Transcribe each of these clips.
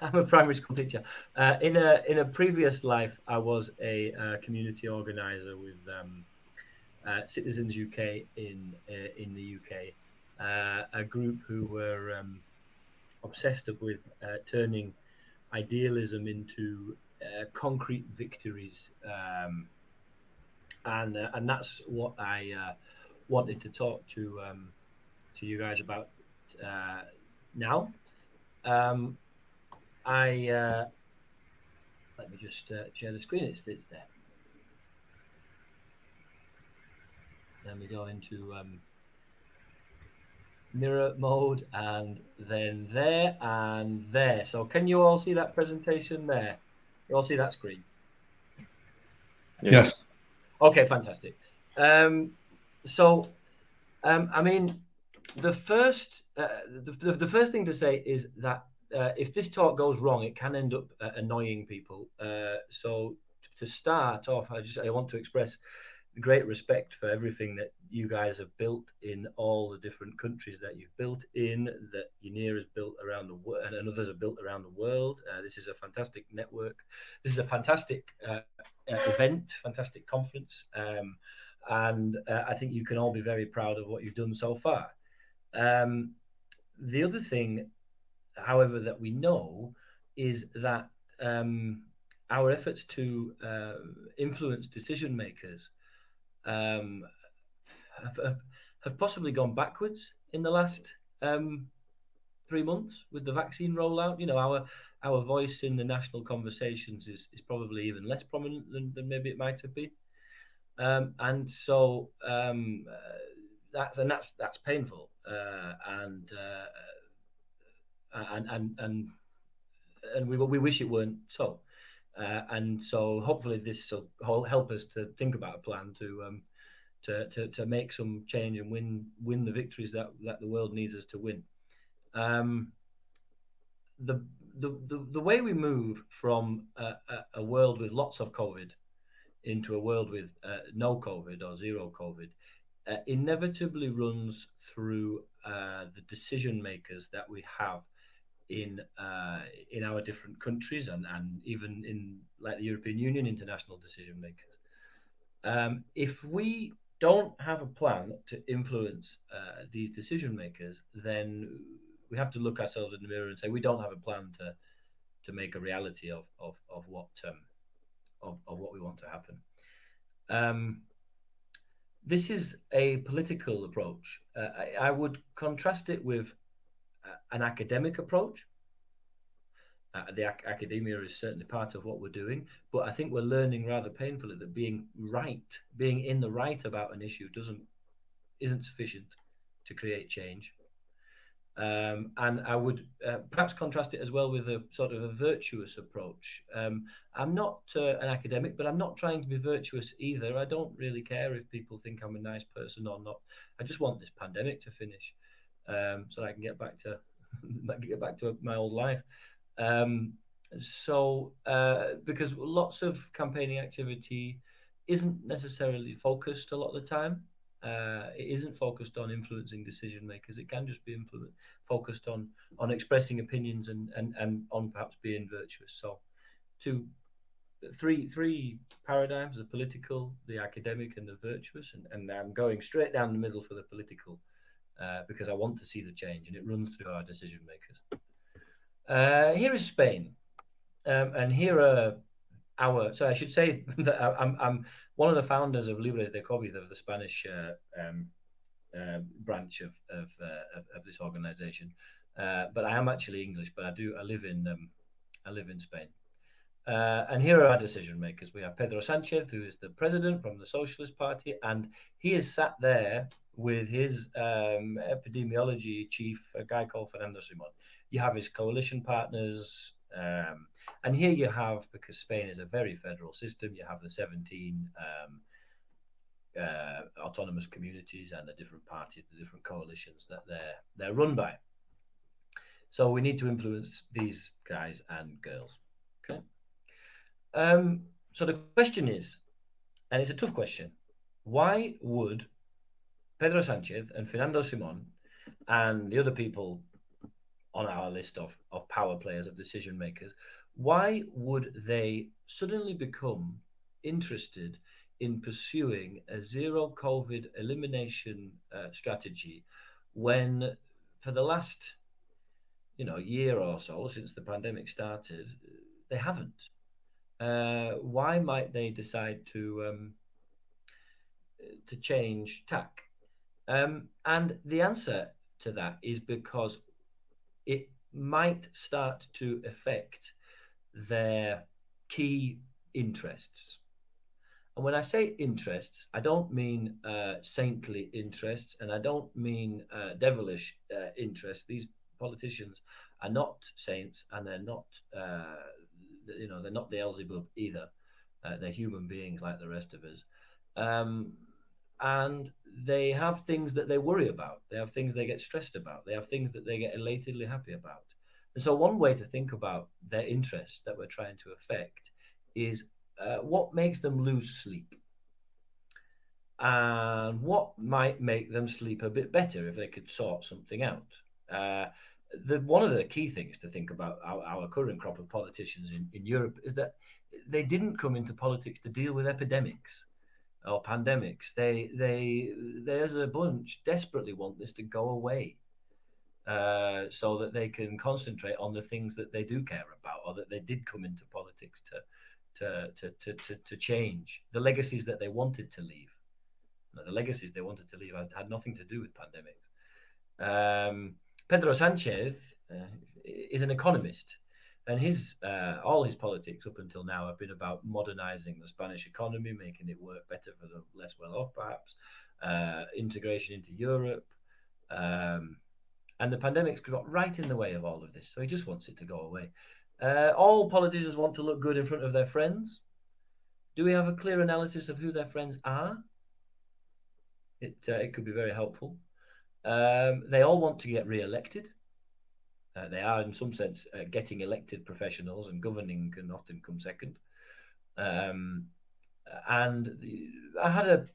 I'm a primary school teacher. In a previous life, I was a community organizer with Citizens UK in the UK, a group who were obsessed with turning idealism into concrete victories, and that's what I wanted to talk to you guys about uh, now. Um, I Let me just share the screen. It's there. Then we go into mirror mode, and then there and there. So can you all see that presentation there? You all see that screen? Yes. Yes. Okay, fantastic. Um, so, I mean, the first the first thing to say is that if this talk goes wrong, it can end up annoying people. So to start off, I want to express great respect for everything that you guys have built in all the different countries that you've built in, that Unir has built around the world, and others have built around the world. This is a fantastic network. This is a fantastic event, fantastic conference, and I think you can all be very proud of what you've done so far. Um, the other thing, however, that we know is that our efforts to influence decision makers um, have, have, have possibly gone backwards in the last 3 months with the vaccine rollout. You know, our voice in the national conversations is probably even less prominent than maybe it might have been. And so that's painful, and and and and we wish it weren't so. And so hopefully this will help us to think about a plan to make some change and win the victories that the world needs us to win. Um, the, the way we move from a world with lots of COVID into a world with no COVID or zero COVID inevitably runs through the decision makers that we have in our different countries, and even in like the European Union, international decision makers. If we don't have a plan to influence these decision makers, then we have to look ourselves in the mirror and say we don't have a plan to make a reality of what we want to happen. Um, this is a political approach. I would contrast it with an academic approach. Academia is certainly part of what we're doing, but I think we're learning rather painfully that being in the right about an issue isn't sufficient to create change. And I would perhaps contrast it as well with a sort of a virtuous approach. I'm not an academic, but I'm not trying to be virtuous either. I don't really care if people think I'm a nice person or not. I just want this pandemic to finish, so I can get back to get back to my old life. Um, because lots of campaigning activity isn't necessarily focused a lot of the time. It isn't focused on influencing decision makers. It can just be focused on expressing opinions and on perhaps being virtuous. So, two, three paradigms: the political, the academic, and the virtuous. And I'm going straight down the middle for the political because I want to see the change, and it runs through our decision makers. Here is Spain, and here are our. So I should say that I'm one of the founders of Libres de COVID, of the Spanish branch of this organization. But I am actually English, but I live in Spain. And here are our decision makers. We have Pedro Sanchez, who is the president from the Socialist Party, and he is sat there with his epidemiology chief, a guy called Fernando Simon. You have his coalition partners, and here you have, because Spain is a very federal system, you have the 17 autonomous communities and the different parties, the different coalitions that they're run by. So we need to influence these guys and girls. Okay. So the question is, and it's a tough question, why would Pedro Sanchez and Fernando Simon and the other people on our list of power players, of decision makers, why would they suddenly become interested in pursuing a zero COVID elimination strategy when, for the last year or so since the pandemic started, they haven't? Why might they decide to change tack? And the answer to that is because it might start to affect their key interests. And when I say interests, I don't mean saintly interests, and I don't mean devilish interests. These politicians are not saints, and they're not, they're not Beelzebub either. They're human beings like the rest of us. Um, and they have things that they worry about. They have things they get stressed about. They have things that they get elatedly happy about. And so, one way to think about their interests that we're trying to affect is what makes them lose sleep and what might make them sleep a bit better if they could sort something out. Uh, one of the key things to think about our current crop of politicians in Europe is that they didn't come into politics to deal with epidemics or pandemics. They as a bunch desperately want this to go away, so that they can concentrate on the things that they do care about, or that they did come into politics to change, the legacies that they wanted to leave. Now, the legacies they wanted to leave had nothing to do with pandemics. Pedro Sanchez is an economist, and his all his politics up until now have been about modernizing the Spanish economy, making it work better for the less well off, perhaps, integration into Europe. Um, and the pandemic's got right in the way of all of this, so he just wants it to go away. All politicians want to look good in front of their friends. Do we have a clear analysis of who their friends are? It could be very helpful. They all want to get re-elected. They are, in some sense, getting elected professionals, and governing can often come second. Um, I had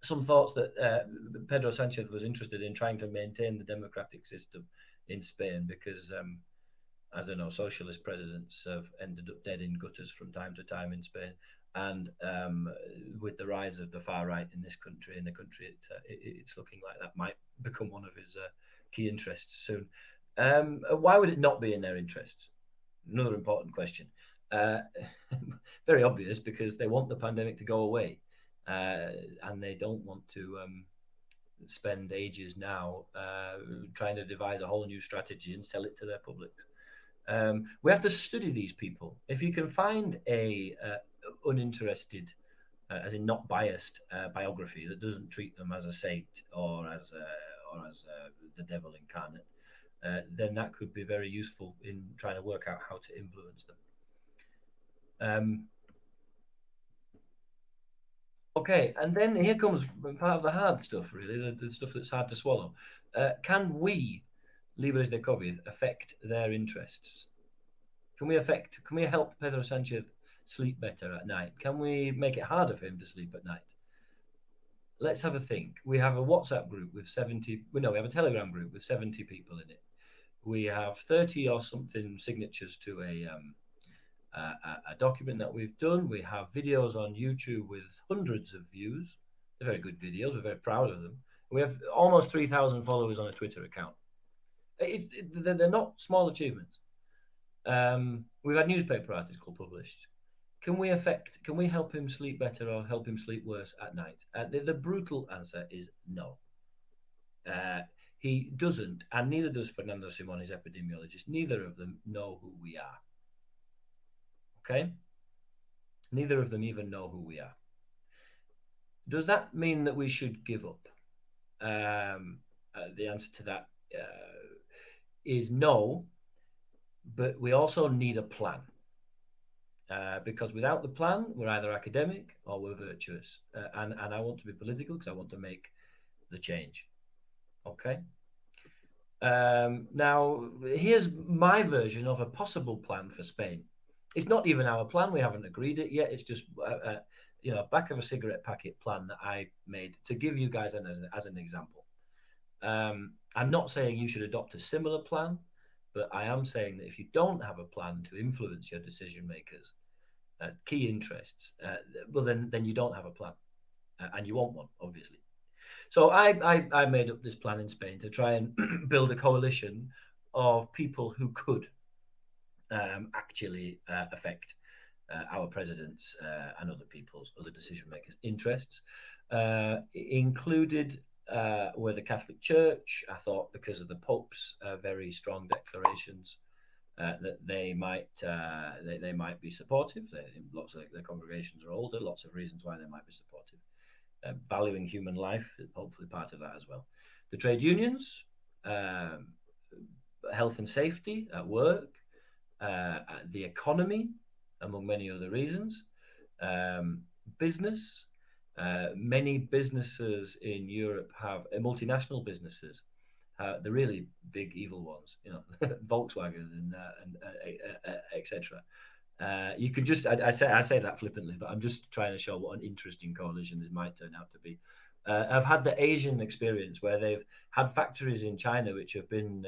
some thoughts that Pedro Sanchez was interested in trying to maintain the democratic system in Spain because I don't know, socialist presidents have ended up dead in gutters from time to time in Spain. And with the rise of the far right in this country, it's looking like that might become one of his key interests soon. Why would it not be in their interests? Another important question. Uh, Very obvious, because they want the pandemic to go away, and they don't want to spend ages now trying to devise a whole new strategy and sell it to their publics. We have to study these people. If you can find a uninterested, as in not biased, biography that doesn't treat them as a saint or as the devil incarnate, then that could be very useful in trying to work out how to influence them. Um, okay, and then here comes part of the hard stuff, really, the stuff that's hard to swallow. Can we, Libres de COVID, affect their interests? Can we help Pedro Sanchez sleep better at night? Can we make it harder for him to sleep at night? Let's have a think. We have a WhatsApp group with 70, well, no, we have a Telegram group with 70 people in it. We have 30 or something signatures to a document that we've done. We have videos on YouTube with hundreds of views. They're very good videos. We're very proud of them. We have almost 3,000 followers on a Twitter account. They're not small achievements. We've had newspaper articles published. Can we help him sleep better or help him sleep worse at night? The brutal answer is no. Uh, he doesn't, and neither does Fernando Simon, his epidemiologist. Neither of them know who we are. Okay? Neither of them even know who we are. Does that mean that we should give up? The answer to that is no, but we also need a plan. Because without the plan, we're either academic or we're virtuous. And I want to be political because I want to make the change. Okay. Now, here's my version of a possible plan for Spain. It's not even our plan. We haven't agreed it yet. It's just back of a cigarette packet plan that I made to give you guys as an example. I'm not saying you should adopt a similar plan. But I am saying that if you don't have a plan to influence your decision makers, key interests, well, then you don't have a plan, and you want one, obviously. So I made up this plan in Spain to try and build a coalition of people who could actually affect our president's and other people's, other decision makers' interests. Included were the Catholic Church. I thought because of the Pope's very strong declarations that they might be supportive. Lots of their congregations are older. Lots of reasons why they might be supportive. Valuing human life, hopefully part of that as well. The trade unions, um, health and safety at work, the economy, among many other reasons, um, business. Many businesses in Europe have multinational businesses, the really big evil ones, Volkswagen and etc. You can just I say that flippantly, but I'm just trying to show what an interesting coalition this might turn out to be. I've had the Asian experience where they've had factories in China which have been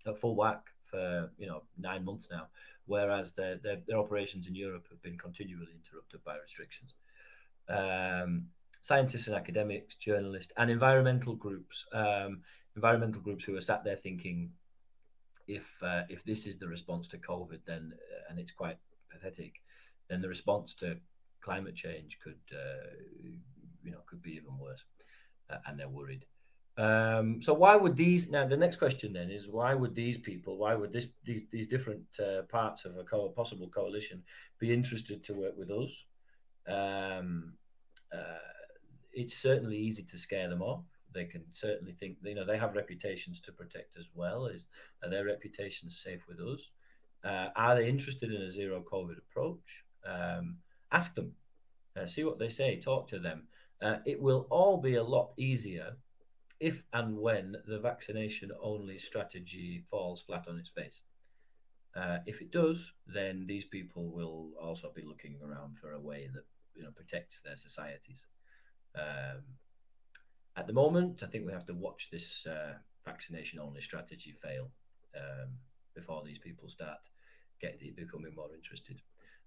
at full whack for 9 months now, whereas their operations in Europe have been continually interrupted by restrictions. Um, Scientists and academics, journalists, and environmental groups who are sat there thinking, if this is the response to COVID, then and it's quite pathetic, then the response to climate change could be even worse, and they're worried. So why would these now? The next question then is why would these people, why would these different parts of a possible coalition be interested to work with us? Um, uh, it's certainly easy to scare them off. They can certainly think, they have reputations to protect as well. Are their reputations safe with us? Are they interested in a zero COVID approach? Ask them, see what they say, talk to them. It will all be a lot easier if and when the vaccination only strategy falls flat on its face. If it does, then these people will also be looking around for a way that protects their societies. Um, at the moment, I think we have to watch this vaccination only strategy fail before these people start becoming more interested.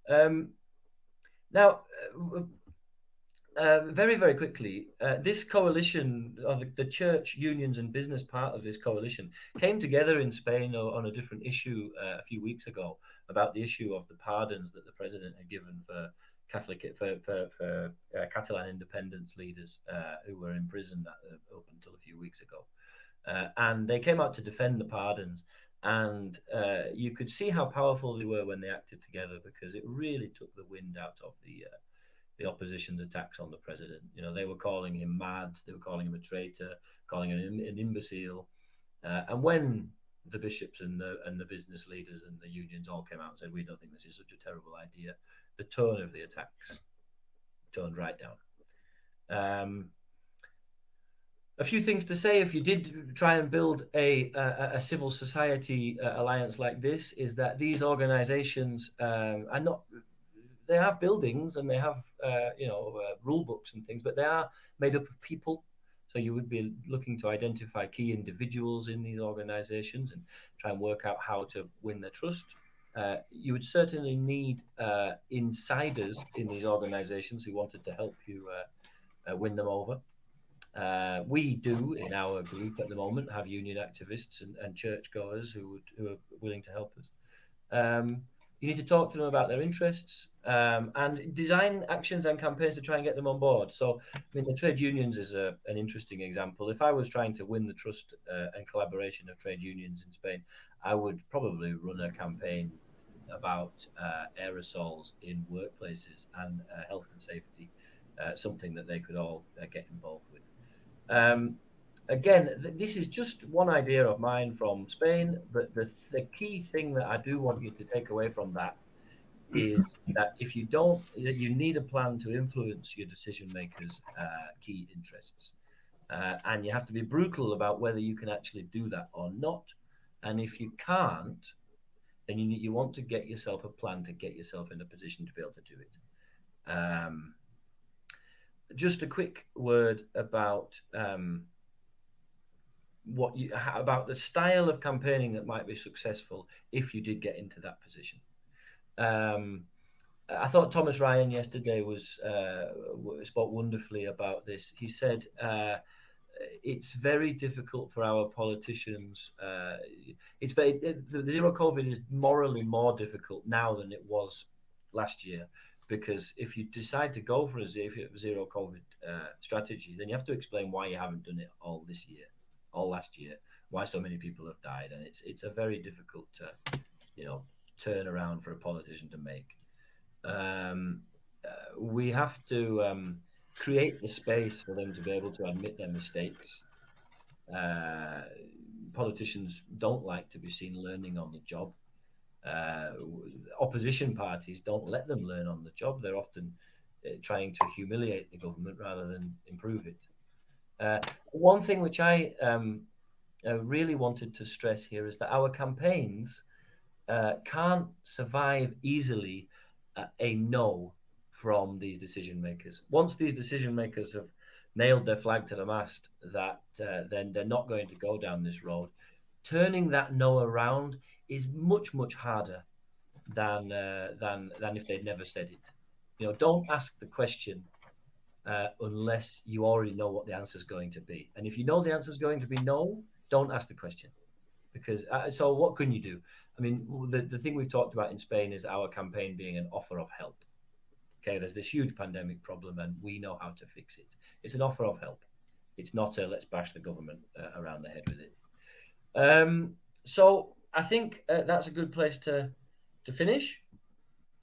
Um, Now, very, very quickly, this coalition of the church, unions, and business part of this coalition came together in Spain on a different issue a few weeks ago about the issue of the pardons that the president had given for Catalan independence leaders who were in prison up until a few weeks ago. And they came out to defend the pardons. And you could see how powerful they were when they acted together, because it really took the wind out of the opposition's attacks on the president. They were calling him mad, they were calling him a traitor, calling him an imbecile. And when the bishops and the business leaders and the unions all came out and said, "We don't think this is such a terrible idea," the tone of the attacks toned right down. A few things to say if you did try and build a civil society alliance like this is that these organizations are not, they have buildings and they have rule books and things, but they are made up of people. So you would be looking to identify key individuals in these organizations and try and work out how to win their trust. You would certainly need insiders in these organizations who wanted to help you win them over. We do in our group at the moment have union activists and churchgoers who are willing to help us. You need to talk to them about their interests and design actions and campaigns to try and get them on board. So, I mean, the trade unions is an interesting example. If I was trying to win the trust and collaboration of trade unions in Spain, I would probably run a campaign about aerosols in workplaces and health and safety, something that they could all get involved with. Um, Again, this is just one idea of mine from Spain, but the key thing that I do want you to take away from that is that if you don't, that you need a plan to influence your decision makers' key interests, and you have to be brutal about whether you can actually do that or not. And if you can't, then you want to get yourself a plan to get yourself in a position to be able to do it. Just a quick word about about the style of campaigning that might be successful if you did get into that position. Um, I thought Thomas Ryan yesterday spoke wonderfully about this. He said it's very difficult for our politicians. The zero COVID is morally more difficult now than it was last year, because if you decide to go for a zero COVID strategy, then you have to explain why you haven't done it all this year, all last year, why so many people have died, and it's a very difficult you know turn around for a politician to make. Um, we have to create the space for them to be able to admit their mistakes. uh, Politicians don't like to be seen learning on the job. Uh, Opposition parties don't let them learn on the job. They're often trying to humiliate the government rather than improve it. One thing which I really wanted to stress here is that our campaigns can't survive easily a no from these decision makers. Once these decision makers have nailed their flag to the mast that then they're not going to go down this road, turning that no around is much harder than if they'd never said it. Don't ask the question unless you already know what the answer is going to be. And if you know the answer is going to be no, don't ask the question, because so what can you do? I mean, the thing we've talked about in Spain is our campaign being an offer of help. Okay, there's this huge pandemic problem, and we know how to fix it. It's an offer of help. It's not a let's bash the government around the head with it. So I think that's a good place to finish.